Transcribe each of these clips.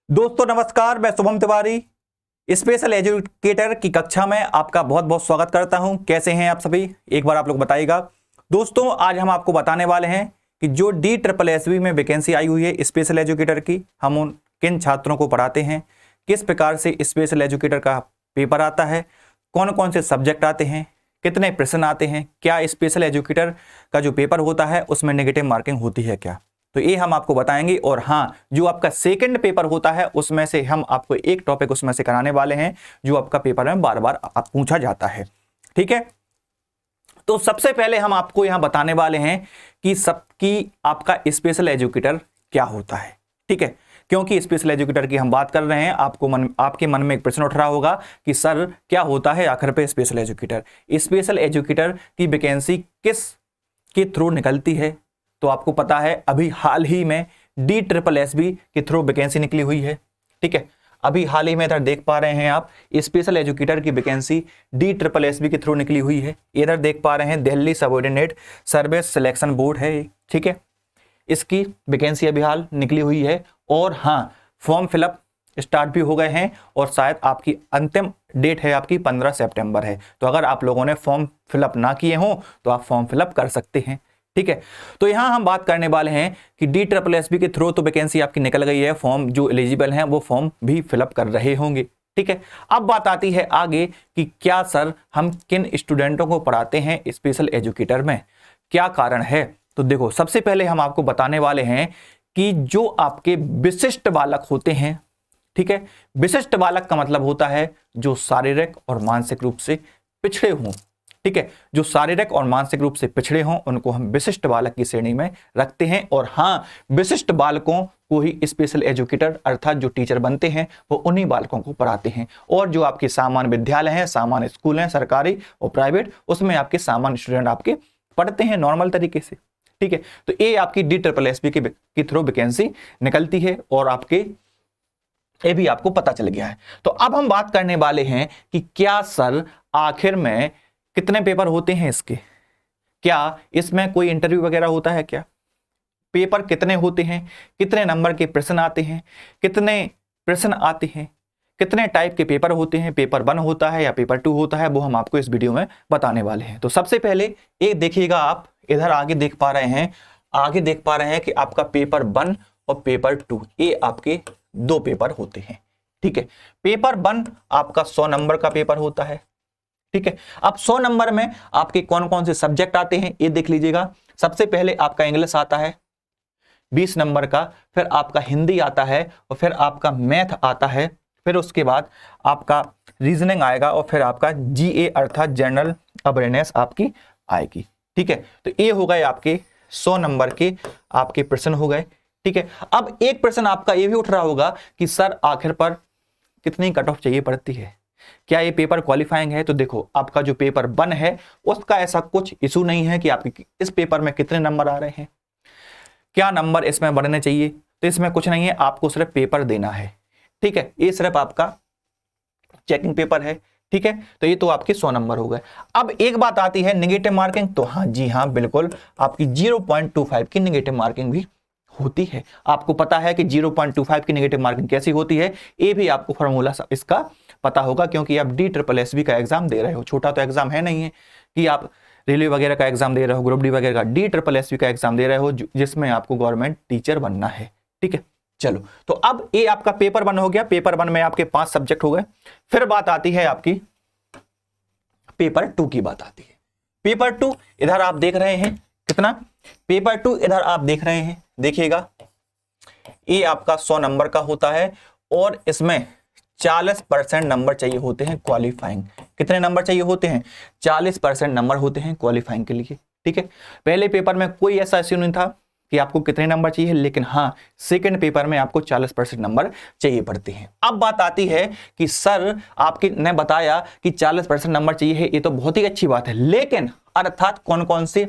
दोस्तों नमस्कार, मैं शुभम तिवारी स्पेशल एजुकेटर की कक्षा में आपका बहुत बहुत स्वागत करता हूं। कैसे हैं आप सभी, एक बार आप लोग बताइएगा। दोस्तों आज हम आपको बताने वाले हैं कि जो DSSB में वैकेंसी आई हुई है स्पेशल एजुकेटर की, हम उन किन छात्रों को पढ़ाते हैं, किस प्रकार से स्पेशल एजुकेटर का पेपर आता है, कौन कौन से सब्जेक्ट आते हैं, कितने प्रश्न आते हैं, क्या स्पेशल एजुकेटर का जो पेपर होता है उसमें नेगेटिव मार्किंग होती है क्या, तो ये हम आपको बताएंगे। और हाँ, जो आपका सेकंड पेपर होता है उसमें से हम आपको एक टॉपिक उसमें से कराने वाले हैं जो आपका पेपर में बार बार पूछा जाता है। ठीक है, तो सबसे पहले हम आपको यहां बताने वाले हैं कि सबकी आपका स्पेशल एजुकेटर क्या होता है। ठीक है, क्योंकि स्पेशल एजुकेटर की हम बात कर रहे हैं, आपके मन में एक प्रश्न उठ रहा होगा कि सर क्या होता है आखिर पे स्पेशल एजुकेटर। स्पेशल एजुकेटर की वैकेंसी किस के थ्रू निकलती है, तो आपको पता है अभी हाल ही में DSSB के थ्रू वैकेंसी निकली हुई है। ठीक है, अभी हाल ही में इधर देख पा रहे हैं आप स्पेशल एजुकेटर की वैकेंसी DSSB के थ्रू निकली हुई है। इधर देख पा रहे हैं Delhi subordinate service selection board है। ठीक है, इसकी वैकेंसी अभी हाल निकली हुई है। और हाँ, फॉर्म फिलअप स्टार्ट भी हो गए हैं और शायद आपकी अंतिम डेट है आपकी 15 सितंबर है। तो अगर आप लोगों ने फॉर्म फिलअप ना किए हों तो आप फॉर्म फिलअप कर सकते हैं। ठीक है, तो यहां हम बात करने वाले हैं कि DSSB के थ्रू तो वैकेंसी आपकी निकल गई है, फॉर्म जो एलिजिबल हैं वो फॉर्म भी फिलअप कर रहे होंगे। ठीक है, अब बात आती है आगे कि क्या सर हम किन स्टूडेंटों को पढ़ाते हैं स्पेशल एजुकेटर में, क्या कारण है। तो देखो, सबसे पहले हम आपको बताने वाले हैं कि जो आपके विशिष्ट बालक होते हैं, ठीक है, विशिष्ट बालक का मतलब होता है जो शारीरिक और मानसिक रूप से पिछड़े हों। ठीक है, जो शारीरिक और मानसिक रूप से पिछड़े हों उनको हम विशिष्ट बालक की श्रेणी में रखते हैं। और हाँ, विशिष्ट बालकों को ही स्पेशल एजुकेटर अर्थात जो टीचर बनते हैं वो उन्हीं बालकों को पढ़ाते हैं। और जो आपके सामान्य विद्यालय हैं, सामान्य स्कूल हैं, सरकारी और प्राइवेट, उसमें आपके सामान्य स्टूडेंट आपके पढ़ते हैं नॉर्मल तरीके से। ठीक है, तो ये आपकी DSSB के थ्रू वैकेंसी निकलती है और आपके ये भी आपको पता चल गया है। तो अब हम बात करने वाले हैं कि क्या सर आखिर में कितने पेपर होते हैं इसके, क्या इसमें कोई इंटरव्यू वगैरह होता है, क्या पेपर कितने होते हैं, कितने नंबर के प्रश्न आते हैं, कितने प्रश्न आते हैं, कितने टाइप के पेपर होते हैं, पेपर 1 होता है या पेपर 2 होता है, वो हम आपको इस वीडियो में बताने वाले हैं। तो सबसे पहले ये देखिएगा, आप इधर आगे देख पा रहे हैं, आगे देख पा रहे हैं कि आपका पेपर 1 और पेपर 2 ये आपके 2 पेपर होते हैं। ठीक है, पेपर 1 आपका 100 नंबर का पेपर होता है। ठीक है, अब 100 नंबर में आपके कौन कौन से सब्जेक्ट आते हैं ये देख लीजिएगा। सबसे पहले आपका इंग्लिश आता है 20 नंबर का, फिर आपका हिंदी आता है और फिर आपका मैथ आता है, फिर उसके बाद आपका रीजनिंग आएगा और फिर आपका GA अर्थात जनरल अवेयरनेस आपकी आएगी। ठीक है, तो ये हो गए आपके 100 नंबर के आपके प्रश्न हो गए। ठीक है, अब एक प्रश्न आपका ये भी उठ रहा होगा कि सर आखिर पर कितनी कट ऑफ चाहिए पड़ती है, क्या ये पेपर क्वालिफाइंग है। तो देखो, आपका जो पेपर 1 है उसका ऐसा कुछ इशू नहीं है कि आपके इस पेपर में कितने नंबर आ रहे हैं, क्या नंबर इसमें बढ़ने चाहिए, तो इसमें कुछ नहीं है, आपको सिर्फ पेपर देना है। ठीक है, ये सिर्फ आपका चेकिंग पेपर है। ठीक है, तो ये तो आपके 100 नंबर हो गए। अब एक बात आती है नेगेटिव मार्किंग, तो हाँ जी हाँ बिल्कुल, आपकी 0.25 की नेगेटिव मार्किंग भी होती है। आपको पता है कि 0.25 की नेगेटिव मार्किंग कैसी होती है, ये भी आपको फॉर्मूला इसका पता होगा, क्योंकि आप DSSB का एग्जाम दे रहे हो। छोटा तो एग्जाम है नहीं है कि आप रेलवे वगैरह का एग्जाम दे रहे हो, ग्रुप डी वगैरह का, DSSB का एग्जाम दे रहे हो जिसमें आपको गवर्नमेंट टीचर बनना है। ठीक है, चलो, तो अब ये आपका पेपर 1 हो गया। पेपर 1 में आपके 5 सब्जेक्ट हो गए। फिर बात आती है आपकी पेपर 2 की बात आती है। पेपर 2 इधर आप देख रहे हैं कितना, पेपर 2 इधर आप देख रहे हैं, देखिएगा ये आपका 100 नंबर का होता है और इसमें 40% नंबर चाहिए होते हैं क्वालिफाइंग। कितने नंबर चाहिए होते हैं, 40% नंबर होते हैं क्वालिफाइंग के लिए। ठीक है, पहले पेपर में कोई ऐसा इश्यू नहीं था कि आपको कितने नंबर चाहिए, लेकिन हाँ सेकंड पेपर में आपको 40% नंबर चाहिए पड़ते हैं। अब बात आती है कि सर आपके ने बताया कि 40% नंबर चाहिए है, ये तो बहुत ही अच्छी बात है, लेकिन अर्थात कौन कौन से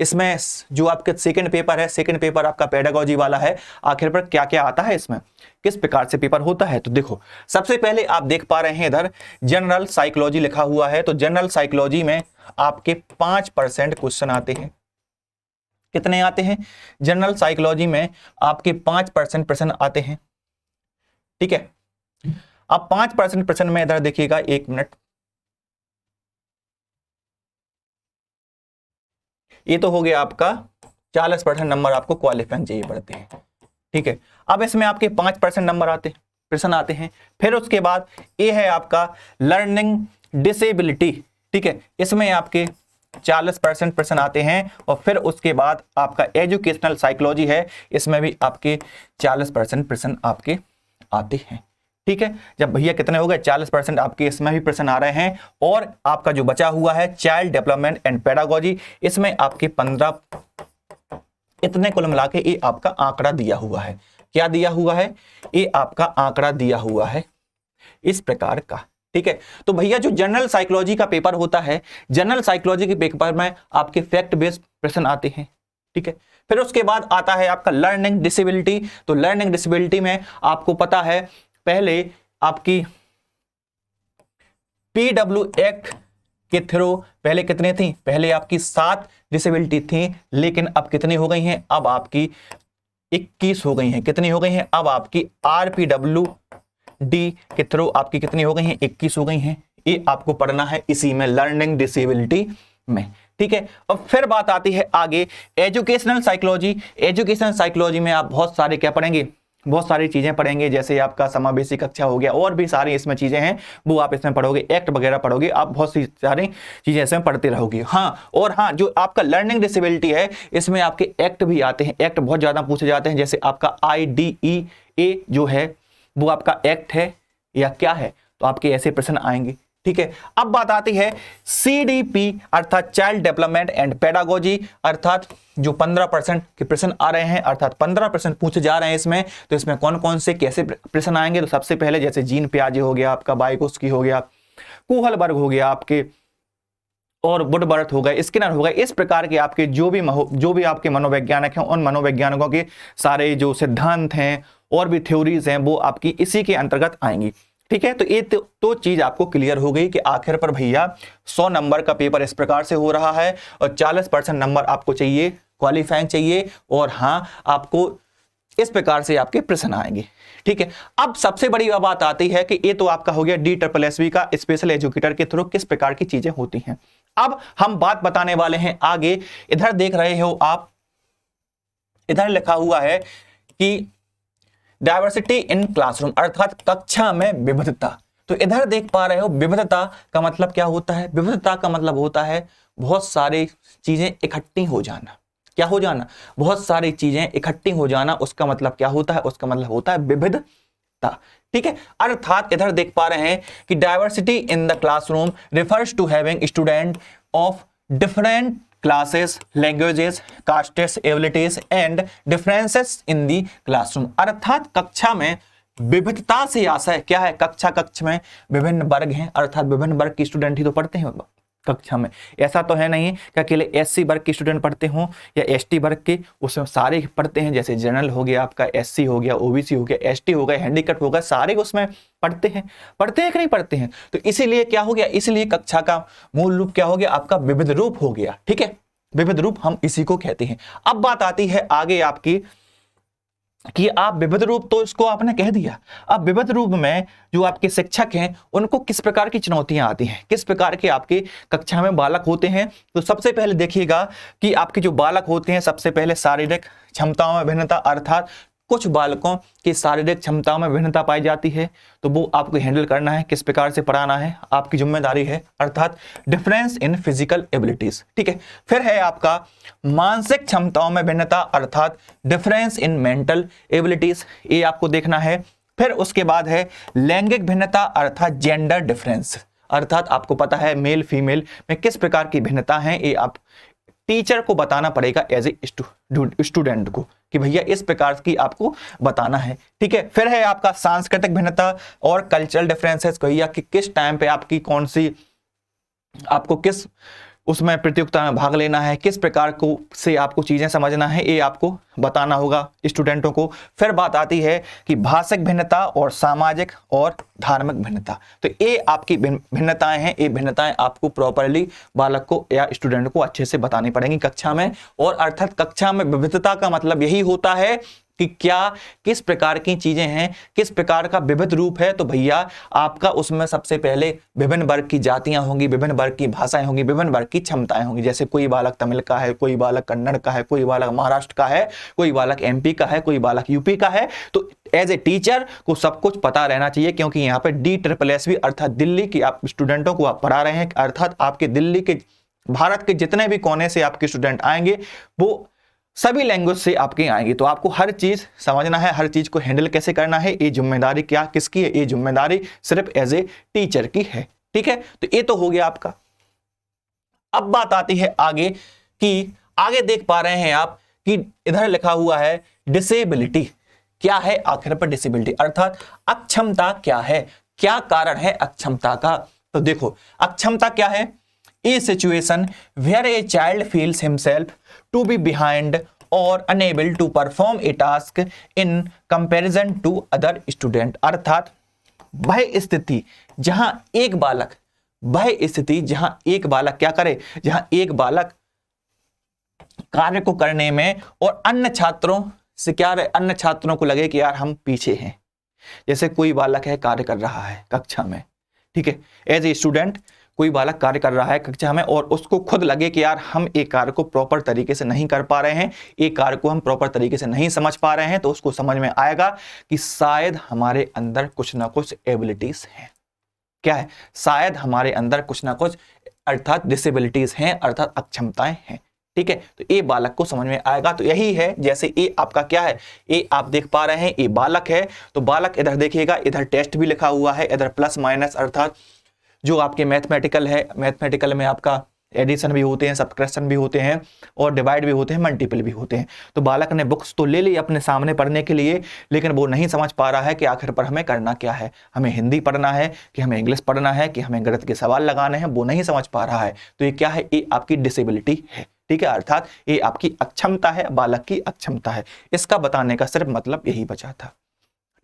इसमें जो आपके सेकंड पेपर है, सेकंड पेपर आपका पेडागोजी वाला है, आखिर पर क्या क्या आता है इसमें, किस प्रकार से पेपर होता है। तो देखो, सबसे पहले आप देख पा रहे हैं इधर जनरल साइकोलॉजी लिखा हुआ है। तो जनरल साइकोलॉजी में आपके 5% क्वेश्चन आते हैं। कितने आते हैं, जनरल साइकोलॉजी में आपके 5% प्रश्न आते हैं। ठीक है। अब 5% प्रश्न में इधर देखिएगा, 1 मिनट, ये तो हो गया आपका 40% नंबर आपको क्वालिफाइंग चाहिए पड़ते हैं। ठीक है, अब इसमें आपके 5% नंबर आते हैं, प्रश्न आते हैं। फिर उसके बाद ये है आपका लर्निंग डिसेबिलिटी। ठीक है, इसमें आपके 40% प्रश्न आते हैं। और फिर उसके बाद आपका एजुकेशनल साइकोलॉजी है, इसमें भी आपके 40% प्रश्न आपके आते हैं। ठीक है, जब भैया कितने हो गए 40% आपके इसमें भी प्रश्न आ रहे हैं। और आपका जो बचा हुआ है चाइल्ड डेवलपमेंट एंड पेडागोजी, इसमें आपके 15, इतने कुल मिला के ये आपका आंकड़ा दिया हुआ है। क्या दिया हुआ है? ये आपका आंकड़ा दिया हुआ है इस प्रकार का। ठीक है, तो भैया जो जनरल साइकोलॉजी का पेपर होता है, जनरल साइकोलॉजी के पेपर में आपके फैक्ट बेस्ड प्रश्न आते हैं। ठीक है, फिर उसके बाद आता है आपका लर्निंग डिसेबिलिटी। तो लर्निंग डिसेबिलिटी में आपको पता है पहले आपकी PW एक्ट के थ्रू पहले कितने थी? पहले आपकी 7 डिसेबिलिटी थी, लेकिन अब कितनी हो गई हैं? अब आपकी 21 हो गई हैं। कितनी हो गई हैं? अब आपकी RPWD के थ्रू आपकी कितनी हो गई हैं? 21 हो गई हैं। ये आपको पढ़ना है इसी में, लर्निंग डिसेबिलिटी में। ठीक है, और फिर बात आती है आगे एजुकेशनल साइकोलॉजी। एजुकेशनल साइकोलॉजी में आप बहुत सारे क्या पढ़ेंगे? बहुत सारी चीजें पढ़ेंगे, जैसे आपका समावेशी कक्षा हो गया, और भी सारी इसमें चीजें हैं वो आप इसमें पढ़ोगे, एक्ट वगैरह पढ़ोगे, आप बहुत सी सारी चीजें इसमें पढ़ते रहोगे। हाँ, और हाँ, जो आपका लर्निंग डिसेबिलिटी है इसमें आपके एक्ट भी आते हैं। एक्ट बहुत ज्यादा पूछे जाते हैं, जैसे आपका IDEA जो है वो आपका एक्ट है या क्या है, तो आपके ऐसे प्रश्न आएंगे। ठीक है, अब बात आती है CDP अर्थात चाइल्ड डेवलपमेंट एंड पेडागोजी, अर्थात जो 15% के प्रश्न आ रहे हैं, अर्थात 15% पूछे जा रहे हैं इसमें। तो इसमें कौन कौन से कैसे प्रश्न आएंगे? तो सबसे पहले जैसे जीन पियाजे हो गया आपका, बाइकोस्की हो गया, कुहलबर्ग हो गया आपके, और वुडबर्थ हो गए, स्किनर हो गए, इस प्रकार के आपके जो भी आपके मनोवैज्ञानिक हैं, उन मनोवैज्ञानिकों के सारे जो सिद्धांत हैं और भी थ्योरीज हैं वो आपकी इसी के अंतर्गत आएंगी। ठीक है, तो ये तो चीज आपको क्लियर हो गई कि आखिर पर भैया 100 नंबर का पेपर इस प्रकार से हो रहा है और 40% नंबर आपको चाहिए, क्वालिफाइंग चाहिए, और हाँ आपको इस प्रकार से आपके प्रश्न आएंगे। ठीक है, अब सबसे बड़ी बात आती है कि ये तो आपका हो गया DSSB का स्पेशल एजुकेटर के थ्रू किस प्रकार की चीजें होती हैं। अब हम बात बताने वाले हैं आगे। इधर देख रहे हो आप, इधर लिखा हुआ है कि डायवर्सिटी इन क्लासरूम, अर्थात कक्षा में विविधता। तो इधर देख पा रहे हो विविधता का मतलब क्या होता है? विविधता का मतलब होता है बहुत सारी चीजें इकट्ठी हो जाना। क्या हो जाना? बहुत सारी चीजें इकट्ठी हो जाना। उसका मतलब क्या होता है? उसका मतलब होता है विविधता। ठीक है, अर्थात इधर देख पा रहे हैं कि diversity in the classroom refers to having student of different classes, languages, castes, abilities and differences in the classroom। अर्थात कक्षा में विविधता से आशय क्या है? कक्ष में विभिन्न वर्ग हैं, अर्थात विभिन्न वर्ग के स्टूडेंट ही तो पढ़ते हैं कक्षा में। ऐसा तो है नहीं कि अकेले SC वर्ग के स्टूडेंट पढ़ते हों या ST वर्ग के, उसमें सारे पढ़ते हैं। जैसे जनरल हो गया आपका, SC हो गया, OBC हो गया, ST हो गया, हैंडीकैप हो गया, सारे उसमें पढ़ते हैं कि नहीं पढ़ते हैं? तो इसीलिए क्या हो गया, इसलिए कक्षा का मूल रूप क्या हो गया? आपका विविध रूप हो गया। ठीक है, विविध रूप हम इसी को कहते हैं। अब बात आती है आगे आपकी कि आप विविध रूप तो इसको आपने कह दिया। अब विविध रूप में जो आपके शिक्षक हैं उनको किस प्रकार की चुनौतियां आती हैं, किस प्रकार के आपके कक्षा में बालक होते हैं। तो सबसे पहले देखिएगा कि आपके जो बालक होते हैं, सबसे पहले शारीरिक क्षमताओं में भिन्नता, अर्थात कुछ बालकों की शारीरिक क्षमताओं में भिन्नता पाई जाती है, तो वो आपको हैंडल करना है, किस प्रकार से पढ़ाना है, आपकी जिम्मेदारी है, अर्थात डिफरेंस इन फिजिकल एबिलिटीज। ठीक है, फिर है आपका मानसिक क्षमताओं में भिन्नता, अर्थात डिफरेंस इन मेंटल एबिलिटीज, ये आपको देखना है। फिर उसके बाद है लैंगिक भिन्नता, अर्थात जेंडर डिफरेंस, अर्थात आपको पता है मेल फीमेल में किस प्रकार की भिन्नता है, ये आप टीचर को बताना पड़ेगा एज ए स्टूडेंट को कि भैया इस प्रकार की आपको बताना है। ठीक है, फिर है आपका सांस्कृतिक भिन्नता और कल्चरल डिफरेंसेस, भैया कि किस टाइम पे आपकी कौन सी, आपको किस उसमें प्रतियोगिता में भाग लेना है, किस प्रकार को से आपको चीजें समझना है, ये आपको बताना होगा स्टूडेंटों को। फिर बात आती है कि भाषिक भिन्नता और सामाजिक और धार्मिक भिन्नता। तो ये आपकी भिन्नताएं हैं, ये भिन्नताएं आपको प्रॉपरली बालक को या स्टूडेंट को अच्छे से बतानी पड़ेंगी कक्षा में। और अर्थात कक्षा में विविधता का मतलब यही होता है कि क्या किस प्रकार की चीजें हैं, किस प्रकार का विविध रूप है, तो भैया आपका उसमें सबसे पहले विभिन्न वर्ग की जातियां होंगी, विभिन्न वर्ग की भाषाएं होंगी, विभिन्न वर्ग की क्षमताएं होंगी। जैसे कोई बालक तमिल का है, कोई बालक कन्नड़ का है, कोई बालक महाराष्ट्र का है, कोई बालक एमपी का है, कोई बालक यूपी का है। तो एज ए टीचर को सब कुछ पता रहना चाहिए, क्योंकि यहाँ पे DSSS अर्थात दिल्ली की आप स्टूडेंटों को आप पढ़ा रहे हैं, अर्थात आपके दिल्ली के भारत के जितने भी कोने से आपके स्टूडेंट आएंगे वो सभी लैंग्वेज से आपके आएंगे। तो आपको हर चीज समझना है, हर चीज को हैंडल कैसे करना है। ये जिम्मेदारी क्या किसकी है? ये जिम्मेदारी सिर्फ एज ए टीचर की है। ठीक है, तो ये तो हो गया आपका। अब बात आती है आगे कि आगे देख पा रहे हैं आप कि इधर लिखा हुआ है डिसेबिलिटी। क्या है आखिर पर डिसेबिलिटी, अर्थात अक्षमता क्या है, क्या कारण है अक्षमता का? तो देखो अक्षमता क्या है? A situation where a child feels himself to be behind or unable to perform a task in comparison to other student। अर्थात वह स्थिति जहां एक बालक क्या करे, जहां एक बालक कार्य को करने में और अन्य छात्रों से क्या रहे, अन्य छात्रों को लगे कि यार हम पीछे हैं। जैसे कोई बालक है कार्य कर रहा है कक्षा में, ठीक है, एज ए स्टूडेंट कोई बालक कार्य कर रहा है कक्षा में और उसको खुद लगे कि यार हम एक कार्य को प्रॉपर तरीके से नहीं कर पा रहे हैं, एक कार्य को हम प्रॉपर तरीके से नहीं समझ पा रहे हैं, तो उसको समझ में आएगा कि शायद हमारे अंदर कुछ ना कुछ एबिलिटीज हैं। क्या है? शायद हमारे अंदर कुछ ना कुछ अर्थात डिसेबिलिटीज हैं, अर्थात अक्षमताएं हैं। ठीक है, तो ये बालक को समझ में आएगा। तो यही है, जैसे ये आपका क्या है, ये आप देख पा रहे हैं ये बालक है, तो बालक इधर देखिएगा, इधर टेस्ट भी लिखा हुआ है, इधर प्लस माइनस अर्थात जो आपके मैथमेटिकल है, मैथमेटिकल में आपका एडिशन भी होते हैं, सब्ट्रैक्शन भी होते हैं और डिवाइड भी होते हैं, मल्टीपल भी होते हैं। तो बालक ने बुक्स तो ले ली अपने सामने पढ़ने के लिए, लेकिन वो नहीं समझ पा रहा है कि आखिर पर हमें करना क्या है, हमें हिंदी पढ़ना है कि हमें इंग्लिश पढ़ना है कि हमें गणित के सवाल लगाने हैं, वो नहीं समझ पा रहा है। तो ये क्या है? ये आपकी डिसेबिलिटी है। ठीक है, अर्थात ये आपकी अक्षमता है, बालक की अक्षमता है। इसका बताने का सिर्फ मतलब यही बचा था।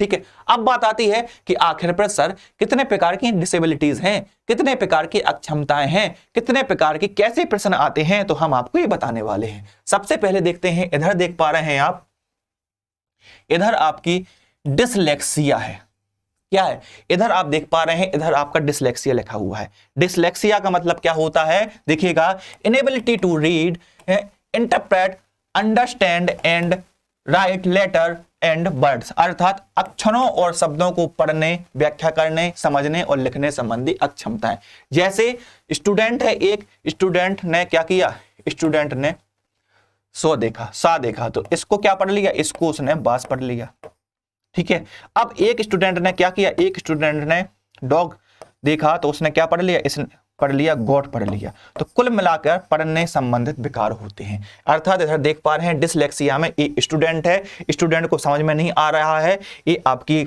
ठीक है, अब बात आती है कि आखिर पर सर कितने प्रकार की डिसेबिलिटीज हैं, कितने प्रकार की अक्षमताएं हैं, कितने प्रकार के कैसे प्रश्न आते हैं, तो हम आपको ये बताने वाले हैं। सबसे पहले देखते हैं, इधर देख पा रहे हैं आप, इधर आपकी डिसलेक्सिया है। क्या है? इधर आप देख पा रहे हैं, इधर आपका डिसलेक्सिया लिखा हुआ है। डिसलेक्सिया का मतलब क्या होता है? देखिएगा, inability to read, interpret, understand and write letter and words, अर्थात अक्षरों और शब्दों को पढ़ने, व्याख्या करने, समझने और लिखने संबंधी अक्षमताएं। जैसे स्टूडेंट है, एक स्टूडेंट ने क्या किया, स्टूडेंट ने सो देखा, सा देखा, तो इसको क्या पढ़ लिया, इसको उसने बास पढ़ लिया। ठीक है, अब एक स्टूडेंट ने क्या किया, एक स्टूडेंट ने डॉग देखा तो उसने क्या पढ़ लिया, इसने पढ़ लिया गॉट पढ़ लिया। तो कुल मिलाकर पढ़ने संबंधित विकार होते हैं। अर्थात इधर देख पा रहे हैं डिसलेक्सिया में ये स्टूडेंट है, स्टूडेंट को समझ में नहीं आ रहा है, ये आपकी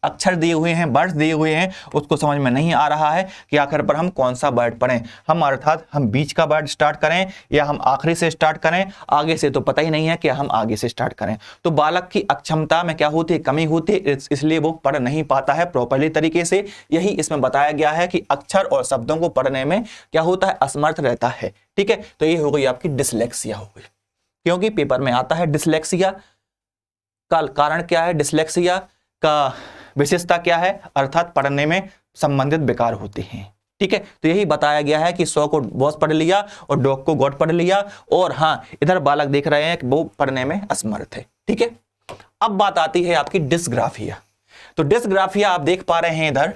अक्षर दिए हुए हैं, वर्ड दिए हुए हैं, उसको समझ में नहीं आ रहा है कि आखिर पर हम कौन सा वर्ड पढ़ें, हम अर्थात हम बीच का वर्ड स्टार्ट करें या हम आखिरी से स्टार्ट करें, आगे से तो पता ही नहीं है कि हम आगे से स्टार्ट करें। तो बालक की अक्षमता में क्या होती है, कमी होती है, इसलिए वो पढ़ नहीं पाता है प्रॉपरली तरीके से। यही इसमें बताया गया है कि अक्षर और शब्दों को पढ़ने में क्या होता है, असमर्थ रहता है। ठीक है, तो ये हो गई आपकी डिसलेक्सिया हो गई, क्योंकि पेपर में आता है डिसलेक्सिया का कारण क्या है, डिसलेक्सिया का विशेषता क्या है, अर्थात पढ़ने में संबंधित विकार होते हैं। ठीक है, तो यही बताया गया है कि सौ को बॉस पढ़ लिया और डॉग को गॉड पढ़ लिया, और हाँ इधर बालक देख रहे हैं कि वो पढ़ने में असमर्थ है। ठीक है, अब बात आती है आपकी डिस्ग्राफिया। तो डिस्ग्राफिया आप देख पा रहे हैं इधर,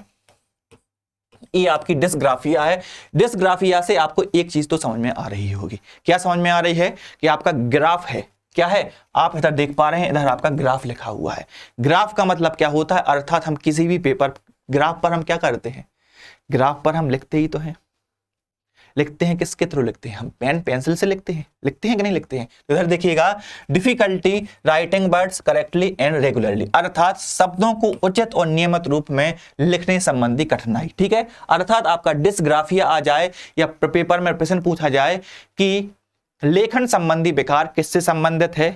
ये आपकी डिस्ग्राफिया है। डिस्ग्राफिया से आपको एक चीज तो समझ में आ रही होगी। क्या समझ में आ रही है? कि आपका ग्राफ है, क्या है, आप इधर देख पा रहे हैं, इधर आपका ग्राफ लिखा हुआ है। ग्राफ का मतलब क्या होता है, अर्थात हम किसी भी पेपर ग्राफ पर हम क्या करते हैं, ग्राफ पर हम लिखते ही तो हैं। लिखते हैं किसके थ्रू लिखते हैं, हम पेन पेंसिल से लिखते हैं कि नहीं लिखते हैं। तो इधर देखिएगा, difficulty writing words correctly and regularly, अर्थात शब्दों को उचित और नियमित रूप में लिखने संबंधी कठिनाई। ठीक है, अर्थात आपका डिस्ग्राफिया आ जाए या पेपर में प्रश्न पूछा जाए कि लेखन संबंधी विकार किससे संबंधित है,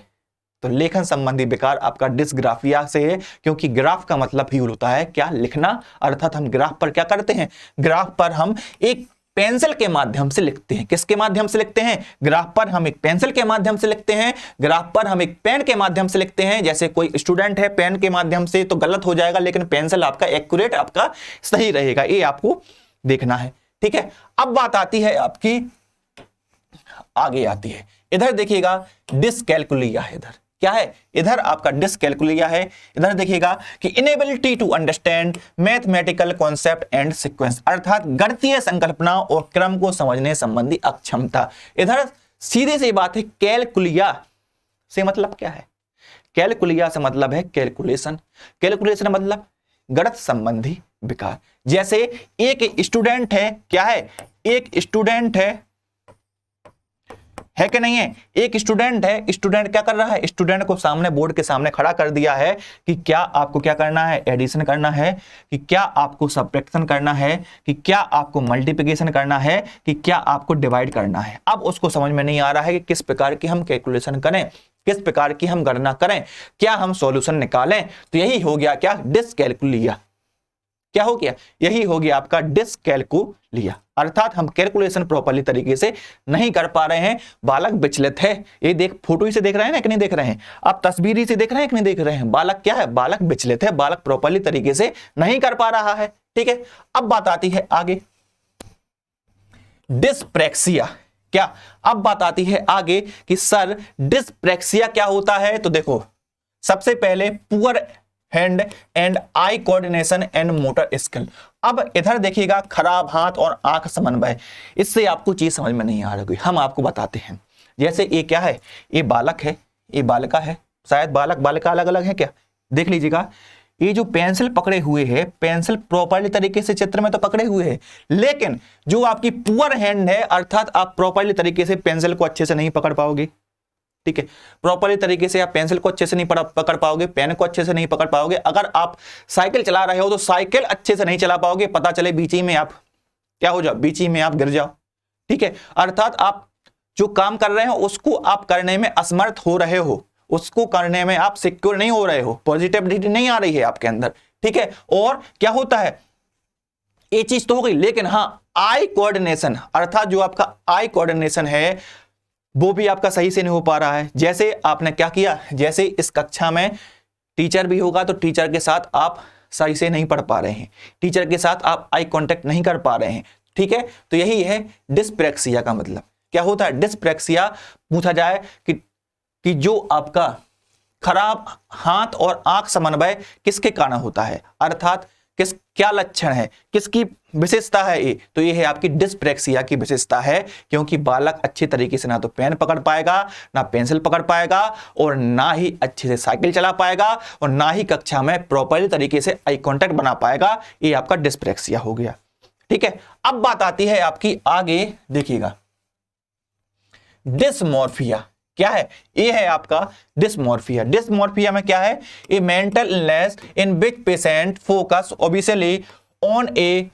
तो लेखन संबंधी विकार आपका डिस्ग्राफिया से है, क्योंकि ग्राफ का मतलब ही होता है क्या, लिखना। अर्थात हम ग्राफ पर क्या करते हैं, ग्राफ पर हम एक पेंसिल के माध्यम से लिखते हैं। किसके माध्यम से लिखते हैं? ग्राफ पर हम एक पेंसिल के माध्यम से लिखते हैं, ग्राफ पर हम एक पेन के माध्यम से लिखते हैं। जैसे कोई स्टूडेंट है पेन के माध्यम से तो गलत हो जाएगा, लेकिन पेंसिल आपका एक्यूरेट, आपका सही रहेगा, ये आपको देखना है। ठीक है, अब बात आती है आपकी, आगे आती है, इधर देखिएगा डिसकैलकुलिया है। इधर क्या है? इधर आपका डिसकैलकुलिया है। इधर देखिएगा कि inability to understand mathematical concept and sequence, अर्थात गणितीय संकल्पना और क्रम को समझने संबंधी अक्षमता। इधर सीधी सी बात है, कैलकुलिया से मतलब क्या है? कैलकुलिया से मतलब है कैलकुलेशन। कैलकुलेशन मतलब गणित संबंधी विकार। जैसे एक स्टूडेंट है, क्या है? एक स्टूडेंट है कि नहीं है? एक स्टूडेंट है, स्टूडेंट क्या कर रहा है? स्टूडेंट को सामने बोर्ड के सामने खड़ा कर दिया है कि क्या आपको क्या करना है? एडिशन करना है, कि क्या आपको सब्ट्रैक्शन करना है, कि क्या आपको मल्टीप्लिकेशन करना है, कि क्या आपको डिवाइड करना है। अब उसको समझ में नहीं आ रहा है कि किस प्रकार की हम कैलकुलेशन करें, किस प्रकार की हम गणना करें, क्या हम सॉल्यूशन निकालें। तो यही हो गया क्या? डिसकैलकुलिया। क्या हो गया? यही हो गया आपका डिसकैलकुलिया, अर्थात हम कैलकुलेशन प्रॉपर्ली तरीके से नहीं कर पा रहे हैं। बालक विचलित है। ये देख, फोटो ही से देख रहे हैं ना कि नहीं देख रहे हैं? आप तस्वीर से देख रहे हैं कि नहीं देख रहे हैं? बालक क्या है? बालक विचलित है, बालक प्रॉपर्ली तरीके से नहीं कर पा रहा है। ठीक है, अब बात आती है आगे, डिस्प्रैक्सिया। क्या? अब बात आती है आगे कि सर डिस्प्रैक्सिया क्या होता है? तो देखो, सबसे पहले poor hand and eye coordination and motor skill. अब इधर देखिएगा, खराब हाथ और आंख समन्वय, इससे आपको चीज समझ में नहीं आ रही, हम आपको बताते हैं। जैसे ये क्या है? ये बालक है, ये बालिका है, शायद बालक बालिका अलग अलग है क्या? देख लीजिएगा, ये जो पेंसिल पकड़े हुए हैं, पेंसिल प्रॉपर्ली तरीके से चित्र में तो पकड़े हुए हैं, लेकिन जो आपकी पुअर हैंड है, अर्थात आप प्रॉपर्ली तरीके से पेंसिल को अच्छे से नहीं पकड़ पाओगे। ठीक है, प्रॉपर्ली तरीके से आप पेंसिल को अच्छे से नहीं पकड़ पाओगे, पेन को अच्छे से नहीं पकड़ पाओगे। अगर आप साइकिल चला रहे हो तो साइकिल अच्छे से नहीं चला पाओगे, पता चले बीच ही में आप क्या हो जाओ, बीच ही में आप गिर जाओ। ठीक है, अर्थात आप जो काम कर रहे हो उसको आप करने में असमर्थ हो रहे हो, उसको करने में आप सिक्योर नहीं हो रहे हो, पॉजिटिविटी नहीं आ रही है आपके अंदर। ठीक है, और क्या होता है, ये चीज तो हो गई, लेकिन हाँ आई कोऑर्डिनेशन, अर्थात जो आपका आई कोऑर्डिनेशन है वो भी आपका सही से नहीं हो पा रहा है। जैसे आपने क्या किया, जैसे इस कक्षा में टीचर भी होगा तो टीचर के साथ आप सही से नहीं पढ़ पा रहे हैं, टीचर के साथ आप आई कांटेक्ट नहीं कर पा रहे हैं। ठीक है, तो यही है डिस्प्रैक्सिया का मतलब। क्या होता है डिस्प्रैक्सिया? पूछा जाए कि जो आपका खराब हाथ और आंख समन्वय किसके कारण होता है, अर्थात क्या लक्षण है, किसकी विशेषता है ये? तो ये है आपकी डिस्प्रैक्सिया की विशेषता है, क्योंकि बालक अच्छे तरीके से ना तो पेन पकड़ पाएगा, ना पेंसिल पकड़ पाएगा, और ना ही अच्छे से साइकिल चला पाएगा, और ना ही कक्षा में प्रॉपर्ली तरीके से आई कांटेक्ट बना पाएगा। ये आपका डिस्प्रैक्सिया हो गया। ठीक है, अब बात आती है आपकी आगे, देखिएगा डिसमॉर्फिया। क्या है? ये है आपका डिसमॉर्फिया। डिसमॉर्फिया में क्या है? ए mental illness in which patient focus obviously on A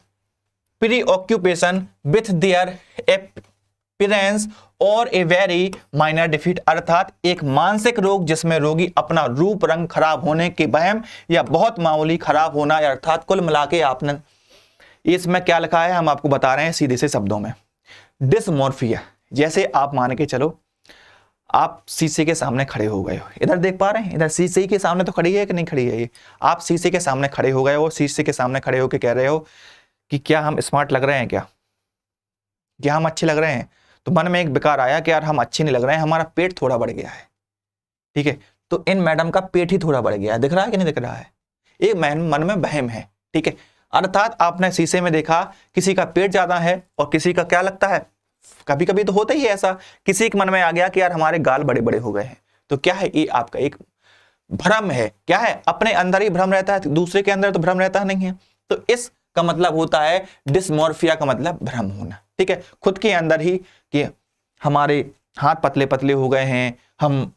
प्रीऑक्यूपेशन with their appearance और ए वेरी माइनर डिफीट, अर्थात एक मानसिक रोग जिसमें रोगी अपना रूप रंग खराब होने के वहम या बहुत मामूली खराब होना, अर्थात कुल मिला के आपने इसमें क्या लिखा है हम आपको बता रहे हैं सीधे से शब्दों में। डिसमॉर्फिया, जैसे आप मान के चलो आप शीशे के सामने खड़े हो गए हो, इधर देख पा रहे हैं, इधर शीशे के सामने तो खड़ी है कि नहीं खड़ी है? ये आप शीशे के सामने खड़े हो गए हो, शीशे के सामने खड़े होकर कह रहे हो कि क्या हम स्मार्ट लग रहे हैं, क्या हम अच्छे लग रहे हैं? तो मन में एक विकार आया कि यार हम अच्छे नहीं लग रहे हैं, हमारा पेट थोड़ा बढ़ गया है। ठीक है, तो इन मैडम का पेट ही थोड़ा बढ़ गया है, दिख रहा है कि नहीं दिख रहा है? एक मन में वहम है। ठीक है, अर्थात आपने शीशे में देखा किसी का पेट ज्यादा है और किसी का क्या लगता है, कभी कभी तो होता ही है ऐसा, किसी के मन में आ गया कि यार हमारे गाल बड़े बड़े हो गए हैं। तो क्या है, ये आपका एक भ्रम है। क्या है? अपने अंदर ही भ्रम रहता है, दूसरे के अंदर तो भ्रम रहता नहीं है। तो इसका मतलब होता है डिसमॉर्फिया का मतलब भ्रम होना। ठीक है, खुद के अंदर ही कि हमारे हाथ पतले पतले हो गए हैं, हम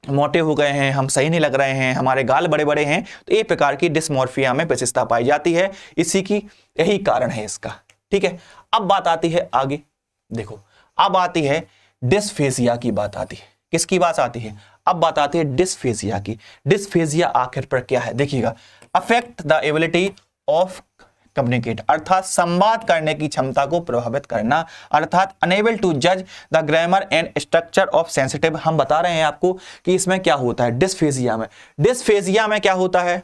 मोटे हो गए हैं, हम सही नहीं लग रहे हैं, हमारे गाल बड़े बड़े हैं। तो एक प्रकार की डिसमॉर्फिया में विशेषता पाई जाती है, इसी की यही कारण है इसका। ठीक है, अब बात आती है आगे, देखो अब आती है डिस्फेजिया की बात आती है। किसकी बात आती है? अब बात आती है डिस्फेजिया की। डिस्फेजिया आखिर पर क्या है? देखिएगा, affect the ability of communicate, अर्थात संवाद करने की क्षमता को प्रभावित करना, अर्थात अनेबल टू जज the grammar and structure of sensitive. हम बता रहे हैं आपको कि इसमें क्या होता है डिस्फेजिया में। डिस्फेजिया में क्या होता है,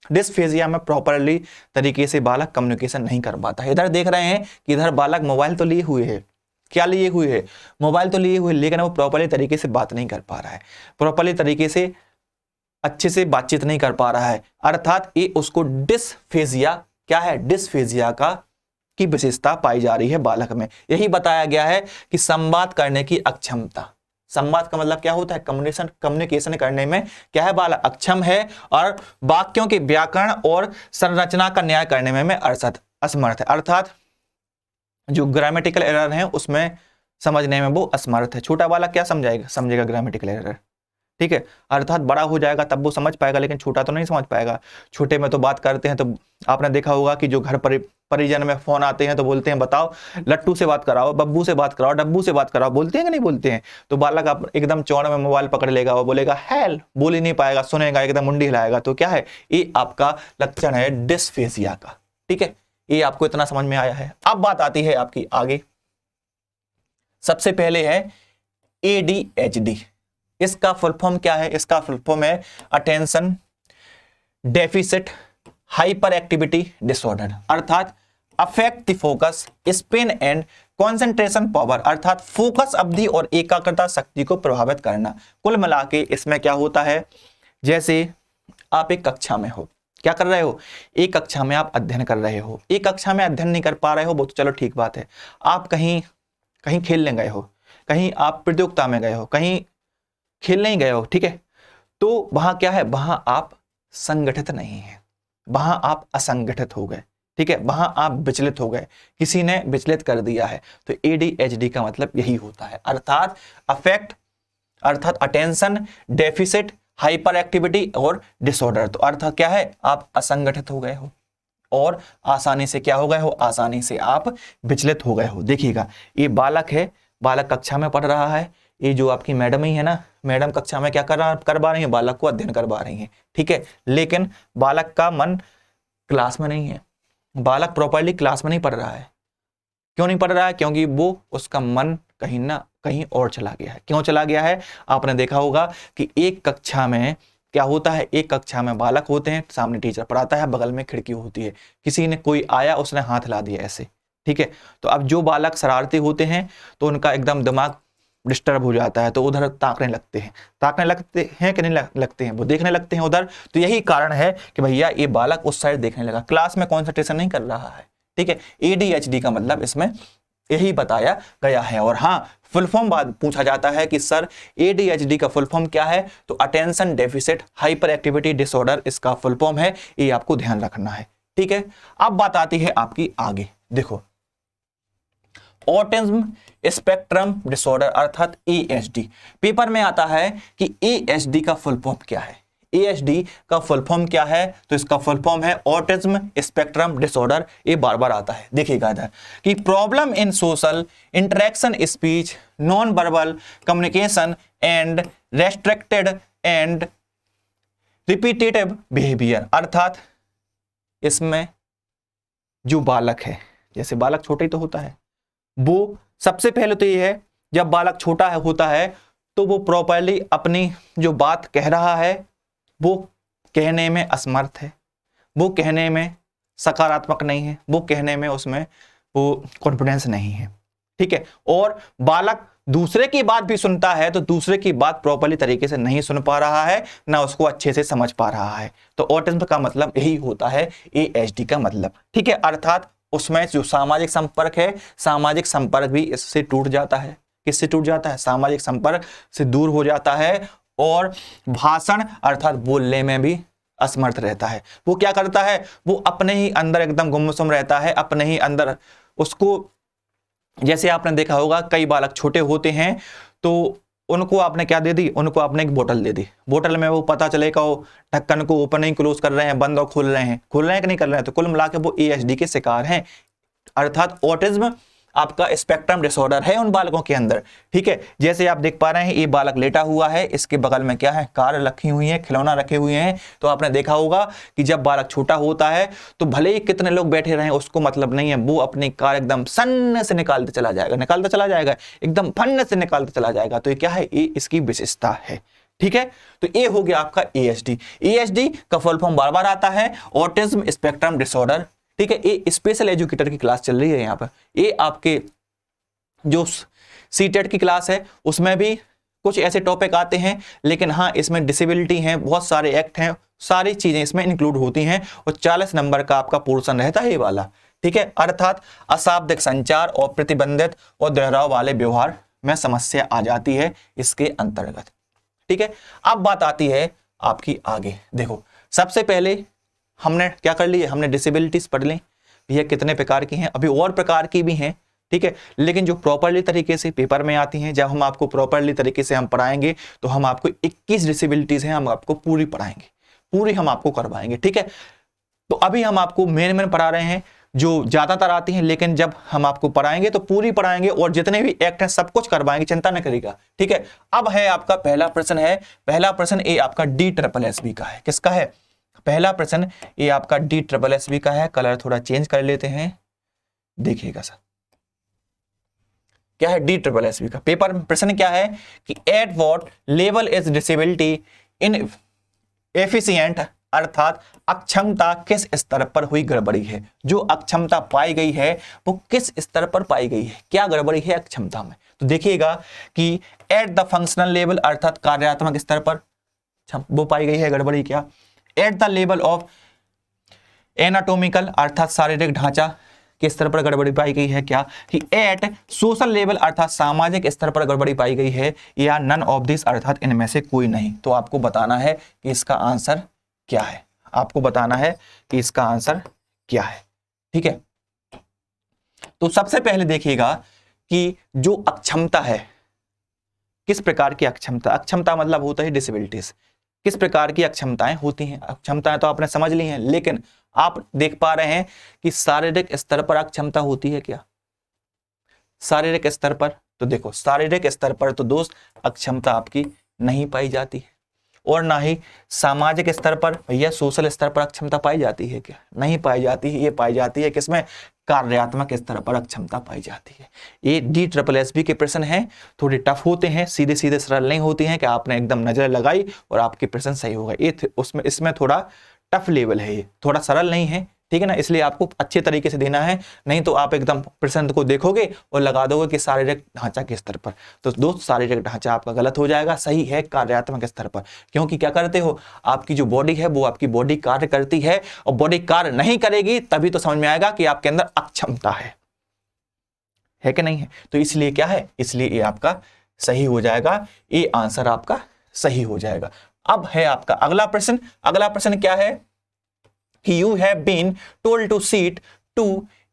डिस्फेजिया में प्रॉपरली तरीके से बालक कम्युनिकेशन नहीं कर पाता है। इधर देख रहे हैं कि इधर बालक मोबाइल तो लिए हुए है, क्या लिए हुए है, मोबाइल तो लिए हुए, लेकिन वो प्रॉपरली तरीके से बात नहीं कर पा रहा है, प्रॉपरली तरीके से अच्छे से बातचीत नहीं कर पा रहा है, अर्थात ये उसको डिस्फेजिया, क्या है, डिस्फेजिया का की विशेषता पाई जा रही है बालक में। यही बताया गया है कि संवाद करने की अक्षमता, संवाद का मतलब क्या होता है, कम्युनिकेशन करने में क्या है, बालक अक्षम है, और वाक्यों के व्याकरण और संरचना का न्याय करने में असमर्थ है, अर्थात जो ग्रामेटिकल एरर है उसमें समझने में वो असमर्थ है। छोटा बालक क्या समझेगा ग्रामेटिकल एरर, ठीक है, अर्थात बड़ा हो जाएगा तब वो समझ पाएगा, लेकिन छोटा तो नहीं समझ पाएगा। छोटे में तो बात करते हैं, तो आपने देखा होगा कि जो घर परिजन में फोन आते हैं तो बोलते हैं बताओ लट्टू से बात कराओ, बब्बू से बात कराओ, डब्बू से बात कराओ, बोलते हैं कि नहीं बोलते हैं। तो बालक आप एकदम चौड़ में मोबाइल पकड़ लेगा, वो बोलेगा हेल, बोल ही नहीं पाएगा, सुनेगा एकदम मुंडी हिलाएगा। तो क्या है, ये आपका लक्षण है डिस्फेजिया का, ठीक है, ये आपको इतना समझ में आया है। अब बात आती है आपकी आगे, सबसे पहले है ADHD। इसका फुल फॉर्म क्या है, इसका फुल फॉर्म है attention deficit hyperactivity disorder, अर्थात affect the focus span and concentration power, अर्थात फोकस अवधि और एकाग्रता शक्ति को प्रभावित करना। कुल मिला के इसमें क्या होता है, जैसे आप एक कक्षा में हो, क्या कर रहे हो, एक कक्षा में आप अध्ययन कर रहे हो, एक कक्षा में अध्ययन नहीं कर पा रहे हो वो तो चलो ठीक बात है, आप कहीं खेलने गए हो, कहीं आप प्रतियोगिता में गए हो, कहीं खेलने ही गए हो, ठीक है, तो वहां क्या है, वहां आप संगठित नहीं है, वहां आप असंगठित हो गए, ठीक है, वहां आप विचलित हो गए, किसी ने विचलित कर दिया है। तो ADHD का मतलब यही होता है, अर्थात अफेक्ट, अर्थात अटेंशन डेफिसिट हाइपर एक्टिविटी और डिसऑर्डर। तो अर्थात क्या है, आप असंगठित हो गए हो और आसानी से क्या हो गए हो, आसानी से आप विचलित हो गए हो। देखिएगा ये बालक है, बालक कक्षा में पढ़ रहा है, ये जो आपकी मैडम ही है ना, मैडम कक्षा में क्या करवा रही है, बालक को अध्ययन करवा रही है, ठीक है, लेकिन बालक का मन क्लास में नहीं है, बालक प्रॉपर्ली क्लास में नहीं पढ़ रहा है। क्यों नहीं पढ़ रहा है, क्योंकि वो उसका मन कहीं ना कहीं और चला गया है। क्यों चला गया है, आपने देखा होगा कि एक कक्षा में क्या होता है, एक कक्षा में बालक होते हैं, सामने टीचर पढ़ाता है, बगल में खिड़की होती है, किसी ने कोई आया उसने हाथ ला दिया ऐसे, ठीक है, तो अब जो बालक शरारती होते हैं तो उनका एकदम दिमाग डिस्टर्ब हो जाता है, तो उधर ताकने लगते हैं कि नहीं लगते हैं, वो देखने लगते हैं उधर। तो यही कारण है कि भैया ये बालक उस साइड देखने लगा, क्लास में कंसंट्रेशन नहीं कर रहा है, ठीक है। ADHD का मतलब इसमें यही बताया गया है। और हाँ, फुल फॉर्म बाद पूछा जाता है कि सर ADHD का फुल फॉर्म क्या है, तो attention deficit hyperactivity disorder इसका फुल फॉर्म है, ये आपको ध्यान रखना है, ठीक है। अब बात आती है आपकी आगे, देखो ऑटिज्म स्पेक्ट्रम डिसऑर्डर अर्थात ASD। पेपर में आता है कि ASD का फुल फॉर्म क्या है, ASD का फुल फॉर्म क्या है, तो इसका फुल फॉर्म है ऑटिज्म स्पेक्ट्रम डिसऑर्डर। ये बार बार आता है, देखिएगा इधर कि problem in social interaction speech non verbal communication and restricted and repetitive behaviour, अर्थात इसमें जो बालक है, जैसे बालक छोटा ही तो होता है, वो सबसे पहले तो ये है जब बालक छोटा होता है तो वो प्रॉपरली अपनी जो बात कह रहा है वो कहने में असमर्थ है, वो कहने में सकारात्मक नहीं है, वो कहने में उसमें वो कॉन्फिडेंस नहीं है, ठीक है। और बालक दूसरे की बात भी सुनता है तो दूसरे की बात प्रॉपरली तरीके से नहीं सुन पा रहा है, ना उसको अच्छे से समझ पा रहा है। तो ऑटिज्म का मतलब यही होता है ASD का मतलब, ठीक है, अर्थात उसमें जो सामाजिक संपर्क है, सामाजिक संपर्क भी इससे टूट जाता है। किससे टूट जाता है, सामाजिक संपर्क से दूर हो जाता है, और भाषण अर्थात बोलने में भी असमर्थ रहता है। वो क्या करता है, वो अपने ही अंदर एकदम गुमसुम रहता है, अपने ही अंदर उसको, जैसे आपने देखा होगा कई बालक छोटे होते हैं तो उनको आपने क्या दे दी, उनको आपने एक बोतल दे दी, बोतल में वो पता चलेगा वो ढक्कन को ओपन नहीं क्लोज कर रहे हैं, बंद और खोल रहे हैं कि नहीं कर रहे हैं, तो कुल मिला के वो ASD के शिकार हैं। अर्थात ऑटिज्म आपका स्पेक्ट्रम डिसऑर्डर है उन बालकों के अंदर। ठीक है, जैसे आप देख पा रहे हैं ये बालक लेटा हुआ है, इसके बगल में क्या है, कार रखी हुई है, खिलौना रखे हुए हैं। तो आपने देखा होगा कि जब बालक छोटा होता है तो भले ही कितने लोग बैठे रहे उसको मतलब नहीं है, वो अपनी कार एकदम सन्न से निकालते चला जाएगा, एकदम फन्न से निकालते चला जाएगा। तो ये क्या है, ये इसकी विशेषता है। ठीक है, तो ये हो गया आपका ASD। ASD का फुल फॉर्म बार बार आता है, ऑटिज्म स्पेक्ट्रम डिसऑर्डर। ठीक है, ये स्पेशल एजुकेटर की क्लास चल रही है यहाँ पर। ये आपके जो CTET की क्लास है उसमें भी कुछ ऐसे टॉपिक आते हैं, लेकिन हाँ इसमें डिसेबिलिटी है, बहुत सारे एक्ट हैं, सारी चीजें इसमें इंक्लूड होती हैं और 40 नंबर का आपका पोर्शन रहता है ये वाला। ठीक है, अर्थात अशाब्दिक संचार और प्रतिबंधित और दोहराव वाले व्यवहार में समस्या आ जाती है इसके अंतर्गत। ठीक है, अब बात आती है आपकी आगे। देखो सबसे पहले हमने क्या कर लिया, हमने डिसेबिलिटीज पढ़ ली, भैया कितने प्रकार की हैं, अभी और प्रकार की भी हैं। ठीक है, लेकिन जो प्रॉपरली तरीके से पेपर में आती हैं, जब हम आपको प्रॉपरली तरीके से हम पढ़ाएंगे तो हम आपको 21 डिसेबिलिटीज हैं, हम आपको पूरी पढ़ाएंगे, पूरी हम आपको करवाएंगे। ठीक है, तो अभी हम आपको मेन पढ़ा रहे हैं जो ज्यादातर आती हैं, लेकिन जब हम आपको पढ़ाएंगे तो पूरी पढ़ाएंगे और जितने भी एक्ट हैं सब कुछ करवाएंगे, चिंता न करिएगा। ठीक है, अब है आपका पहला प्रश्न है, पहला प्रश्न ये आपका DSSSB का है। किसका है, पहला प्रश्न ये आपका DSSSB का है। कलर थोड़ा चेंज कर लेते हैं, देखिएगा सर क्या है DSSSB का पेपर प्रश्न क्या है कि at what level is disability in efficient, अर्थात अक्षमता किस स्तर पर हुई गड़बड़ी है, जो अक्षमता पाई गई है वो किस स्तर पर पाई गई है, क्या गड़बड़ी है अक्षमता में। तो देखिएगा कि एट द फंक्शनल लेवल, अर्थात कार्यात्मक स्तर पर वो पाई गई है गड़बड़ी क्या, at the level of anatomical, अर्थात शारीरिक ढांचा के स्तर पर गड़बड़ी पाई गई है क्या, कि एट सोशल लेवल, अर्थात सामाजिक स्तर पर गड़बड़ी पाई गई है, या नन ऑफ दिस, अर्थात इनमें से कोई नहीं। तो आपको बताना है कि इसका आंसर क्या है, आपको बताना है कि इसका आंसर क्या है। ठीक है, तो सबसे पहले देखिएगा कि जो अक्षमता है, किस प्रकार की अक्षमता, अक्षमता मतलब होता है डिसेबिलिटीज, किस प्रकार की अक्षमताएं होती हैं। अक्षमताएं तो आपने समझ ली हैं, लेकिन आप देख पा रहे हैं कि शारीरिक स्तर पर अक्षमता होती है क्या, शारीरिक स्तर पर। तो देखो शारीरिक स्तर पर तो दोस्त अक्षमता आपकी नहीं पाई जाती है, और ना ही सामाजिक स्तर पर, भैया सोशल स्तर पर अक्षमता पाई जाती है क्या, नहीं पाई जाती है। ये पाई जाती है किसमें, कार्यात्मक स्तर पर अक्षमता पाई जाती है। ये DSSSB के प्रश्न हैं, थोड़े टफ होते हैं, सीधे सीधे सरल नहीं होती हैं कि आपने एकदम नजर लगाई और आपके प्रश्न सही होगा। ये उसमें इसमें थोड़ा टफ लेवल है, ये थोड़ा सरल नहीं है। ठीक है ना, इसलिए आपको अच्छे तरीके से देना है, नहीं तो आप एकदम प्रश्न को देखोगे और लगा दोगे कि शारीरिक ढांचा के स्तर पर। तो दोस्त शारीरिक ढांचा आपका गलत हो जाएगा, सही है कार्यात्मक स्तर पर। क्योंकि क्या करते हो, आपकी जो बॉडी है वो आपकी बॉडी कार्य करती है, और बॉडी कार्य नहीं करेगी तभी तो समझ में आएगा कि आपके अंदर अक्षमता है कि नहीं है। तो इसलिए क्या है, इसलिए ये आपका सही हो जाएगा, ये आंसर आपका सही हो जाएगा। अब है आपका अगला प्रश्न। अगला प्रश्न क्या है कि you have been told to seat 2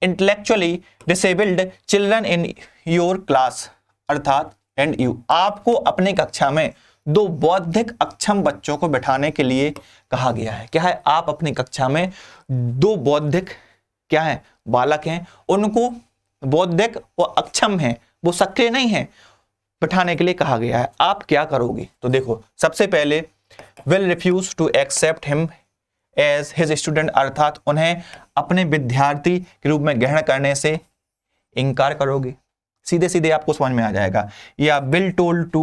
intellectually disabled children in your class, अर्थात and you, आपको अपनी कक्षा में 2 बौद्धिक अक्षम बच्चों को बैठाने के लिए कहा गया है। क्या है, आप अपनी कक्षा में 2 बौद्धिक क्या है बालक हैं, उनको बौद्धिक और अक्षम हैं, वो सक्रिय नहीं है, बैठाने के लिए कहा गया है। आप क्या करोगे, तो देखो सबसे पहले will refuse to accept him as his student, अर्थात उन्हें अपने विद्यार्थी के रूप में ग्रहण करने से इनकार करोगे, सीधे सीधे आपको समझ में आ जाएगा। या will told to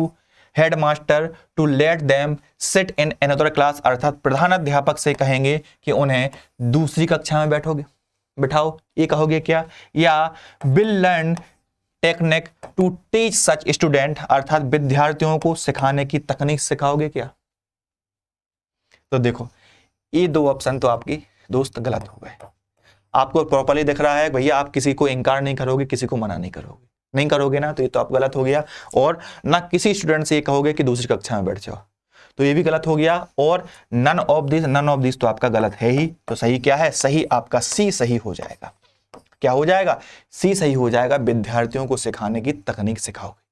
headmaster to let them sit in another class, अर्थात प्रधानाध्यापक से कहेंगे कि उन्हें दूसरी कक्षा में बिठाओ, ये कहोगे क्या। या will learn technique to teach such student, अर्थात विद्यार्थियों को सिखाने की तकनीक सिखाओगे क्या। तो देखो ये 2 ऑप्शन तो आपकी दोस्त गलत हो गए। आपको प्रॉपर्ली दिख रहा है भैया, आप किसी को इनकार नहीं करोगे, किसी को मना नहीं करोगे ना, तो ये तो आप गलत हो गया। और ना किसी स्टूडेंट से ये कहोगे कि दूसरी कक्षा में बैठ जाओ, तो ये भी गलत हो गया। और नन ऑफ दिस तो आपका गलत है ही। तो सही क्या है, सही आपका सी सही हो जाएगा। क्या हो जाएगा, सी सही हो जाएगा, विद्यार्थियों को सिखाने की तकनीक सिखाओगे।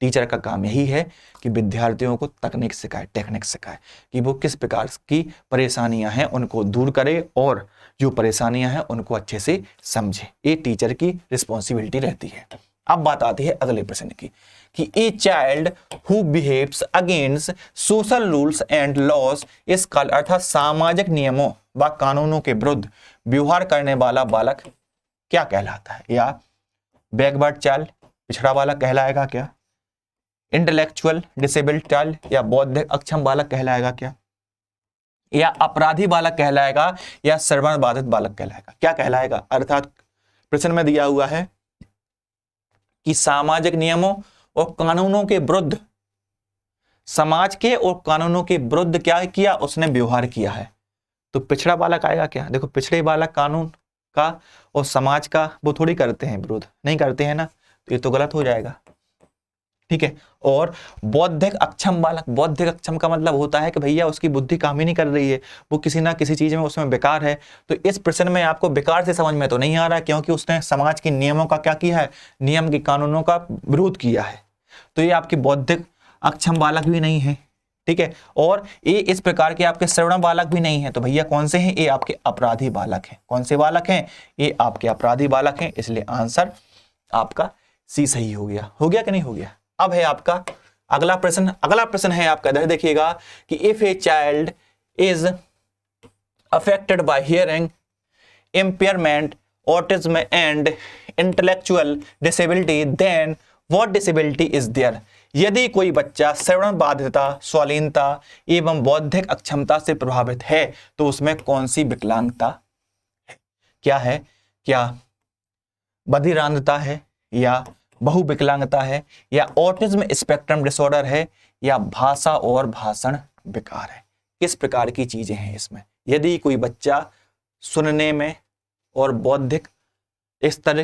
टीचर का काम यही है कि विद्यार्थियों को तकनीक सिखाए, टेक्निक सिखाए कि वो किस प्रकार की परेशानियां हैं उनको दूर करे और जो परेशानियां हैं उनको अच्छे से समझे। ये टीचर की रिस्पॉन्सिबिलिटी रहती है। अब बात आती है अगले प्रश्न की कि a child who behaves against social rules and laws is called, अर्थात सामाजिक नियमों व कानूनों के विरुद्ध व्यवहार करने वाला बालक क्या कहलाता है? या बैकवर्ड चाइल्ड, पिछड़ा बालक कहलाएगा क्या? इंटेलेक्चुअल डिसेबल्ड चाइल्ड या बौद्धिक अक्षम बालक कहलाएगा क्या? या अपराधी बालक कहलाएगा या श्रवण बाधित बालक कहलाएगा? क्या कहलाएगा? अर्थात प्रश्न में दिया हुआ है कि सामाजिक नियमों और कानूनों के विरुद्ध, समाज के और कानूनों के विरुद्ध क्या किया उसने? व्यवहार किया है। तो पिछड़ा बालक आएगा क्या? देखो पिछड़े बालक कानून का और समाज का वो थोड़ी करते हैं विरोध, नहीं करते हैं ना, तो ये तो गलत हो जाएगा। ठीक है। और बौद्धिक अक्षम बालक, बौद्धिक अक्षम का मतलब होता है कि भैया उसकी बुद्धि काम ही नहीं कर रही है, वो किसी ना किसी चीज में उसमें बेकार है। तो इस प्रश्न में आपको बेकार से समझ में तो नहीं आ रहा है, क्योंकि उसने समाज के नियमों का क्या किया है? नियम के कानूनों का विरोध किया है। तो ये आपकी बौद्धिक अक्षम बालक भी नहीं है। ठीक है। और ये इस प्रकार के आपके श्रवण बालक भी नहीं है। तो भैया कौन से हैं? ये आपके अपराधी बालक हैं। कौन से बालक हैं? ये आपके अपराधी बालक हैं। इसलिए आंसर आपका सी सही हो गया। हो गया कि नहीं हो गया? अब है आपका अगला प्रश्न। अगला प्रश्न है आपका, इधर देखिएगा कि if a child is affected by hearing impairment, autism and intellectual disability, then what disability is there? यदि कोई बच्चा श्रवण बाधिता, स्वालीनता एवं बौद्धिक अक्षमता से प्रभावित है तो उसमें कौन सी विकलांगता है? क्या है? क्या बधिरांधता है, या बहुविकलांगता है, या ऑटिज्म स्पेक्ट्रम डिसऑर्डर है, या भाषा और भाषण विकार है? किस प्रकार की चीजें हैं इसमें? यदि कोई बच्चा सुनने में और बौद्धिक स्तर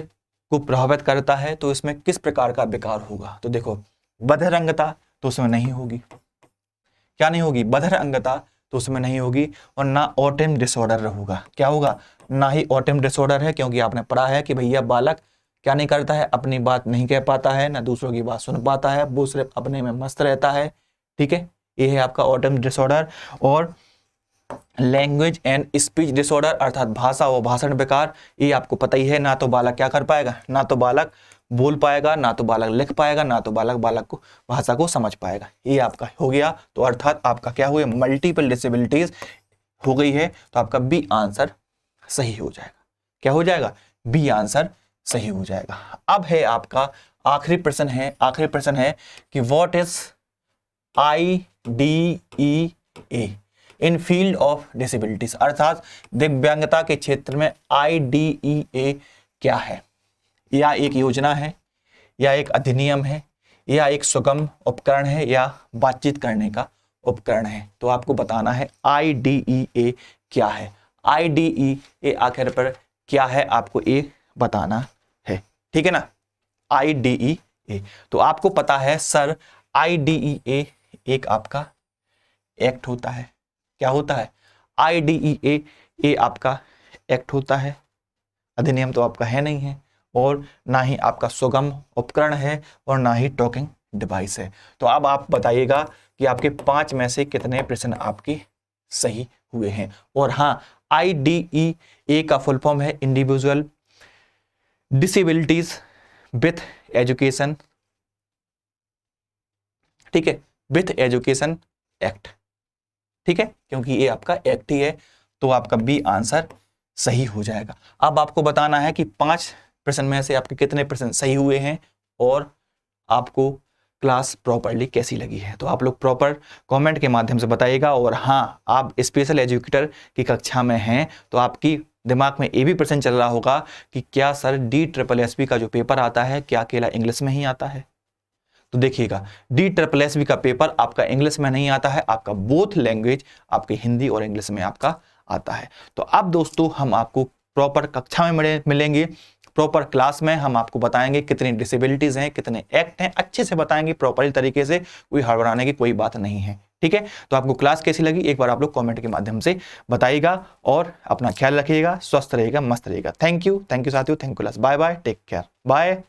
को प्रभावित करता है तो इसमें किस प्रकार का विकार होगा? तो देखो बधिरंगता तो उसमें नहीं होगी। क्या नहीं होगी? बधिरंगता तो उसमें नहीं होगी। और ना ऑटिज्म डिसऑर्डर होगा। क्या होगा? ना ही ऑटिज्म डिसऑर्डर है, क्योंकि आपने पढ़ा है कि भैया बालक क्या नहीं करता है? अपनी बात नहीं कह पाता है, ना दूसरों की बात सुन पाता है, वो सिर्फ अपने में मस्त रहता है। ठीक है। ये है आपका ऑटिज्म डिसऑर्डर। और लैंग्वेज एंड स्पीच डिसऑर्डर अर्थात भाषा और भाषण विकार, ये आपको पता ही है। ना तो बालक क्या कर पाएगा? ना तो बालक बोल पाएगा, ना तो बालक लिख पाएगा, ना तो बालक को भाषा को समझ पाएगा। ये आपका हो गया। तो अर्थात आपका क्या हुआ? मल्टीपल डिसेबिलिटीज हो गई है। तो आपका बी आंसर सही हो जाएगा। क्या हो जाएगा? बी आंसर सही हो जाएगा। अब है आपका आखिरी प्रश्न है। आखिरी प्रश्न है कि what is IDEA in field of disabilities, अर्थात दिव्यांगता के क्षेत्र में IDEA क्या है? या एक योजना है, या एक अधिनियम है, या एक सुगम उपकरण है, या बातचीत करने का उपकरण है? तो आपको बताना है IDEA क्या है। IDEA आखिर पर क्या है आपको ये बताना है। ठीक है ना? IDEA तो आपको पता है सर, IDEA एक आपका एक्ट होता है। क्या होता है? IDEA आपका एक्ट होता है। अधिनियम तो आपका है नहीं है, और ना ही आपका सुगम उपकरण है, और ना ही टॉकिंग डिवाइस है। तो अब आप बताइएगा कि आपके 5 में से कितने प्रश्न आपके सही हुए हैं। और हाँ, IDEA का फुल फॉर्म है इंडिविजुअल डिसेबिलिटीज विथ एजुकेशन। ठीक है, विथ एजुकेशन एक्ट। ठीक है, क्योंकि ये आपका एक्ट ही है। तो आपका बी आंसर सही हो जाएगा। अब आपको बताना है कि 5 प्रश्न में से आपके कितने प्रश्न सही हुए हैं और आपको क्लास प्रॉपरली कैसी लगी है। तो आप लोग प्रॉपर कमेंट के माध्यम से बताइएगा। और हाँ, आप स्पेशल एजुकेटर की कक्षा में हैं तो आपकी दिमाग में ये भी प्रश्न चल रहा होगा कि क्या सर DSSB का जो पेपर आता है क्या अकेला इंग्लिश में ही आता है? तो देखिएगा, DSSB का पेपर आपका इंग्लिश में नहीं आता है, आपका बोथ लैंग्वेज आपके हिंदी और इंग्लिश में आपका आता है। तो अब दोस्तों हम आपको प्रॉपर कक्षा में मिलेंगे, प्रॉपर क्लास में हम आपको बताएंगे कितनी डिसेबिलिटीज हैं, कितने एक्ट हैं, अच्छे से बताएंगे प्रॉपर तरीके से, कोई हड़बड़ाने की कोई बात नहीं है। ठीक है, तो आपको क्लास कैसी लगी एक बार आप लोग कमेंट के माध्यम से बताइएगा। और अपना ख्याल रखिएगा, स्वस्थ रहिएगा, मस्त रहिएगा। थैंक यू साथियों, thank you class, bye bye, take care, bye.